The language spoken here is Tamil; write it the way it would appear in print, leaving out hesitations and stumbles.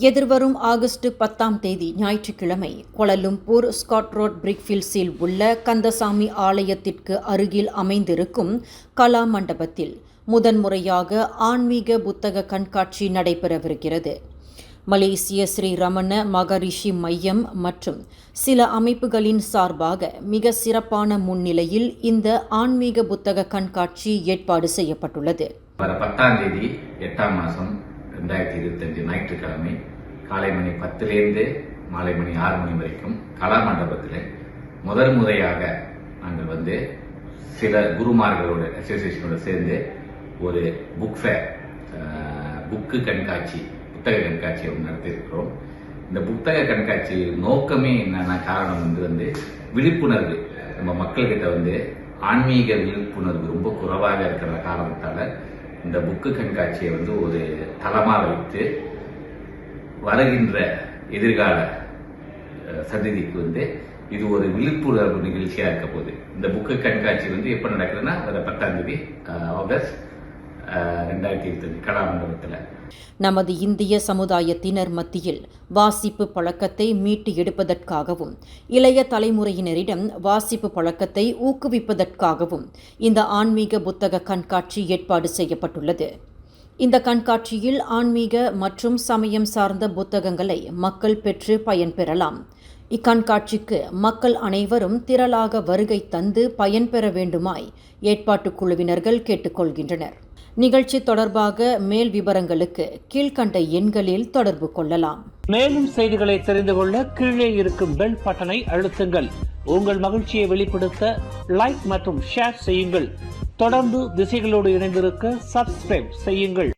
எதிர்வரும் ஆகஸ்ட் 10 ஞாயிற்றுக்கிழமை கோலாலம்பூர் ஸ்காட் ரோட் பிரிக்ஃபீல்ட்ஸில் உள்ள கந்தசாமி ஆலயத்திற்கு அருகில் அமைந்திருக்கும் கலா மண்டபத்தில் முதன்முறையாக ஆன்மீக புத்தக கண்காட்சி நடைபெறவிருக்கிறது. மலேசிய ஸ்ரீ ரமண மகரிஷி மையம் மற்றும் சில அமைப்புகளின் சார்பாக மிக சிறப்பான முன்னிலையில் இந்த ஆன்மீக புத்தக கண்காட்சி ஏற்பாடு செய்யப்பட்டுள்ளது. வர 10 8ஆம் மாதம் 2025 ஞாயிற்றுக்கிழமை காலை மணி 10 மாலை மணி 6 வரைக்கும் கலா மண்டபத்தில் முதல் முறையாக நாங்கள் சில குருமார்களோட அசோசியேஷனோட சேர்ந்து ஒரு புக் ஃபேர் புத்தக கண்காட்சியை நடத்தியிருக்கிறோம். இந்த புத்தக கண்காட்சி நோக்கமே என்னன்னா காரணம் விழிப்புணர்வு. நம்ம மக்கள்கிட்ட ஆன்மீக விழிப்புணர்வு ரொம்ப குறைவாக இருக்கிற காரணத்தால இந்த புக்கு கண்காட்சியை ஒரு தளமா வைத்து வருகின்ற எதிர்கால சந்ததிக்கு இது ஒரு விழிப்புணர்வு நிகழ்ச்சியா இருக்க போகுது. இந்த புக்கு கண்காட்சி எப்ப நடக்குதுன்னா 10 ஆகஸ்ட் 2025 கலா மண்டபத்தில். நமது இந்திய சமுதாயத்தினர் மத்தியில் வாசிப்பு பழக்கத்தை மீட்டு எடுப்பதற்காகவும் இளைய தலைமுறையினரிடம் வாசிப்பு பழக்கத்தை ஊக்குவிப்பதற்காகவும் இந்த ஆன்மீக புத்தக கண்காட்சி ஏற்பாடு செய்யப்பட்டுள்ளது. இந்த கண்காட்சியில் ஆன்மீக மற்றும் சமயம் சார்ந்த புத்தகங்களை மக்கள் பெற்று பயன்பெறலாம். இக்கண்காட்சிக்கு மக்கள் அனைவரும் திரளாக வருகை தந்து பயன்பெற வேண்டுமாய் ஏற்பாட்டுக் குழுவினர்கள் கேட்டுக்கொள்கின்றனர். நிகழ்ச்சி தொடர்பாக மேல் விவரங்களுக்கு கீழ்கண்ட எண்களில் தொடர்பு கொள்ளலாம். மேலும் செய்திகளை தெரிந்து கொள்ள கீழே இருக்கும் பெல் பட்டனை அழுத்துங்கள். உங்கள் மகிழ்ச்சியை வெளிப்படுத்த லைக் மற்றும் ஷேர் செய்யுங்கள். தொடர்ந்து திசைகளோடு இணைந்திருக்க சப்ஸ்கிரைப் செய்யுங்கள்.